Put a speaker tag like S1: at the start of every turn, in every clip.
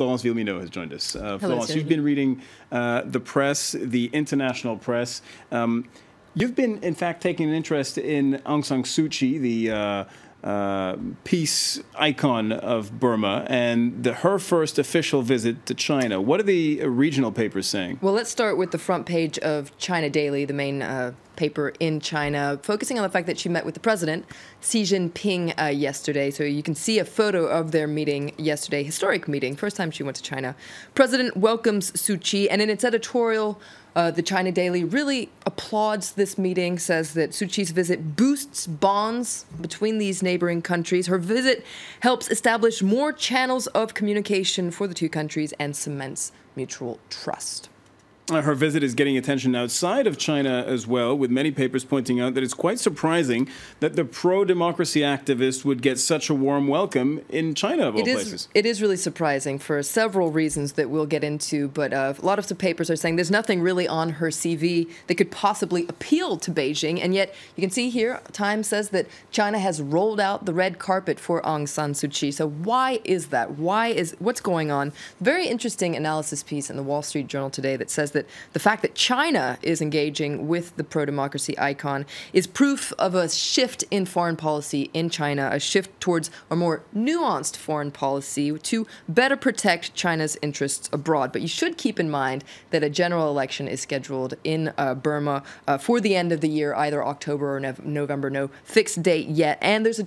S1: Florence Villemino has joined us. Florence,
S2: Sergey.
S1: you've been reading the press, the international press. You've been, in fact, taking an interest in Aung San Suu Kyi, the peace icon of Burma, and her first official visit to China. What are the regional papers saying?
S2: Well, let's start with the front page of China Daily, the main paper in China, focusing on the fact that she met with the president, Xi Jinping, yesterday. So you can see a photo of their meeting yesterday, historic meeting, first time she went to China. President welcomes Suu Kyi, and in its editorial, the China Daily really applauds this meeting, says that Suu Kyi's visit boosts bonds between these neighboring countries. Her visit helps establish more channels of communication for the two countries and cements mutual trust.
S1: Her visit is getting attention outside of China as well, with many papers pointing out that it's quite surprising that the pro-democracy activist would get such a warm welcome in China, of all places.
S2: It is really surprising for several reasons that we'll get into, but a lot of the papers are saying there's nothing really on her CV that could possibly appeal to Beijing, and yet you can see here, Time says that China has rolled out the red carpet for Aung San Suu Kyi. So why is that? What's going on? Very interesting analysis piece in the Wall Street Journal today that says that the fact that China is engaging with the pro-democracy icon is proof of a shift in foreign policy in China, a shift towards a more nuanced foreign policy to better protect China's interests abroad. But you should keep in mind that a general election is scheduled in Burma for the end of the year, either October or November, no fixed date yet. And there's a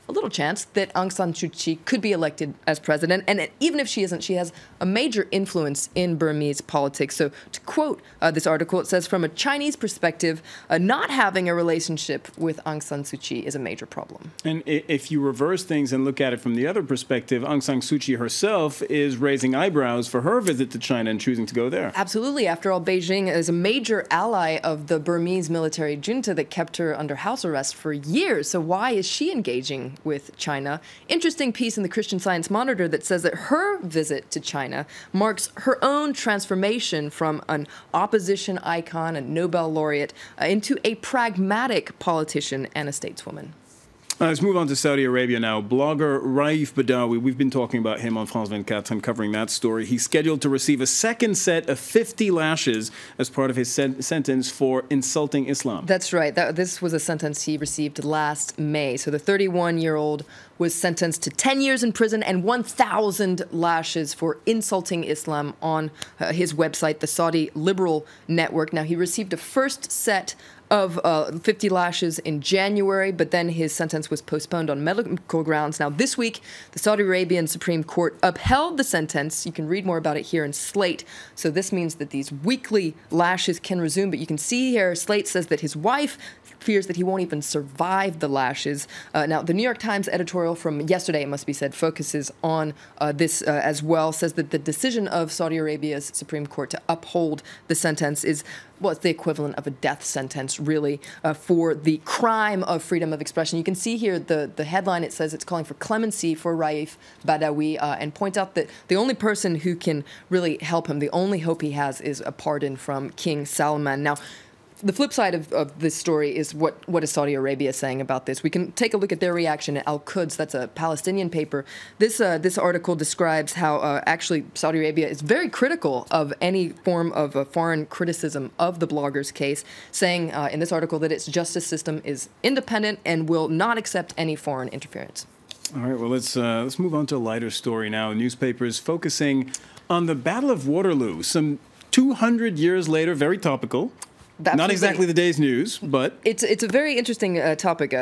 S2: little chance that Aung San Suu Kyi could be elected as president. And even if she isn't, she has a major influence in Burmese politics. So to quote this article, it says, from a Chinese perspective, not having a relationship with Aung San Suu Kyi is a major problem. And
S1: if you reverse things and look at it from the other perspective, Aung San Suu Kyi herself is raising eyebrows for her visit to China and choosing to go there.
S2: Absolutely. After all, Beijing is a major ally of the Burmese military junta that kept her under house arrest for years. So why is she engaging with China? Interesting piece in the Christian Science Monitor that says that her visit to China marks her own transformation from an opposition icon, a Nobel laureate, into a pragmatic politician and a stateswoman.
S1: Let's move on to Saudi Arabia now. Blogger Raif Badawi, we've been talking about him on France 24 and covering that story. He's scheduled to receive a second set of 50 lashes as part of his sentence for insulting Islam.
S2: That's right. This was a sentence he received last May. So the 31-year-old was sentenced to 10 years in prison and 1,000 lashes for insulting Islam on his website, the Saudi Liberal Network. Now, he received a first set of 50 lashes in January, but then his sentence was postponed on medical grounds. Now, this week, the Saudi Arabian Supreme Court upheld the sentence. You can read more about it here in Slate. So this means that these weekly lashes can resume, but you can see here, Slate says that his wife fears that he won't even survive the lashes. Now, the New York Times editorial from yesterday, it must be said, focuses on this as well, says that the decision of Saudi Arabia's Supreme Court to uphold the sentence is, well, it's the equivalent of a death sentence, really, for the crime of freedom of expression. You can see here the headline, it says it's calling for clemency for Raif Badawi, and points out that the only person who can really help him, the only hope he has, is a pardon from King Salman. Now, the flip side of this story is what is Saudi Arabia saying about this. We can take a look at their reaction at Al-Quds. That's a Palestinian paper. This article describes how actually Saudi Arabia is very critical of any form of foreign criticism of the blogger's case, saying in this article that its justice system is independent and will not accept any foreign interference.
S1: All right, well, let's move on to a lighter story now. Newspapers focusing on the Battle of Waterloo. Some 200 years later, very topical. Not exactly the day's news, but
S2: it's a very interesting topic.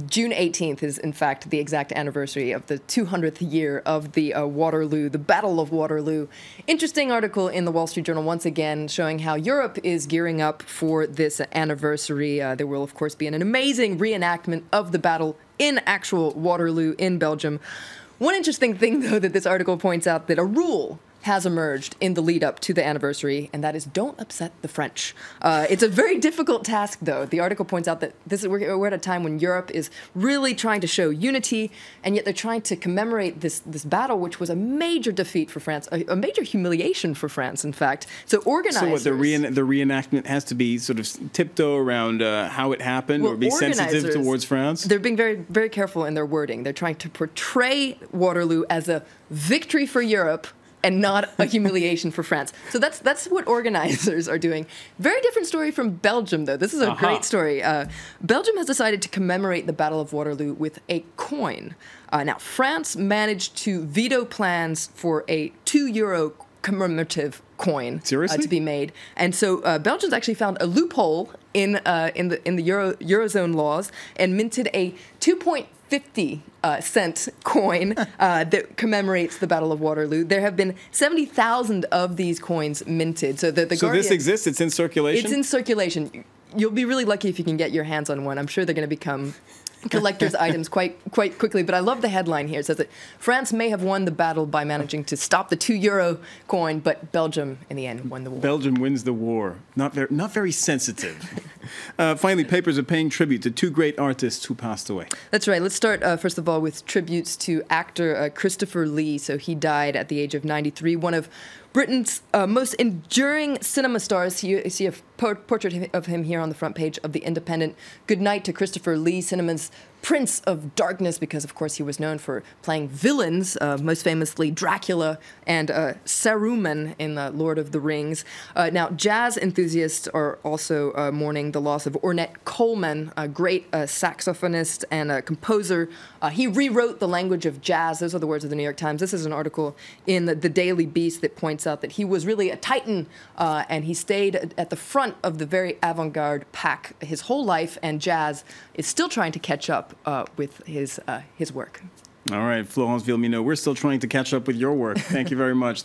S2: June 18th is, in fact, the exact anniversary of the 200th year of the Waterloo, the Battle of Waterloo. Interesting article in the Wall Street Journal, once again, showing how Europe is gearing up for this anniversary. There will, of course, be an amazing reenactment of the battle in actual Waterloo in Belgium. One interesting thing, though, that this article points out, that a rule has emerged in the lead up to the anniversary, and that is don't upset the French. It's a very difficult task, though. The article points out that we're at a time when Europe is really trying to show unity, and yet they're trying to commemorate this battle, which was a major defeat for France, a major humiliation for France, in fact. So organizers...
S1: So what, the reenactment has to be sort of tiptoe around how it happened, or be sensitive towards France?
S2: They're being very, very careful in their wording. They're trying to portray Waterloo as a victory for Europe, and not a humiliation for France. So that's what organizers are doing. Very different story from Belgium, though. This is a great story. Belgium has decided to commemorate the Battle of Waterloo with a coin. Now, France managed to veto plans for a €2 commemorative coin to be made, and so Belgians actually found a loophole in the Eurozone laws and minted a 2.50 cent coin that commemorates the Battle of Waterloo. There have been 70,000 of these coins minted. So Guardian,
S1: this exists. It's in circulation.
S2: It's in circulation. You'll be really lucky if you can get your hands on one. I'm sure they're going to become collector's items quite quickly. But I love the headline here. It says that France may have won the battle by managing to stop the €2 coin, but Belgium, in the end, won the war.
S1: Belgium wins the war. Not very sensitive. Finally, papers are paying tribute to two great artists who passed away.
S2: That's right. Let's start, first of all, with tributes to actor Christopher Lee. So he died at the age of 93, one of Britain's most enduring cinema stars. You see a portrait of him here on the front page of The Independent. Good night to Christopher Lee, cinema's Prince of Darkness, because, of course, he was known for playing villains, most famously Dracula and Saruman in Lord of the Rings. Now, jazz enthusiasts are also mourning the loss of Ornette Coleman, a great saxophonist and a composer. He rewrote the language of jazz. Those are the words of the New York Times. This is an article in the Daily Beast that points out that he was really a titan, and he stayed at the front of the very avant-garde pack his whole life, and jazz is still trying to catch up with his work.
S1: All right, Florence Villeminot, we're still trying to catch up with your work. Thank you very much.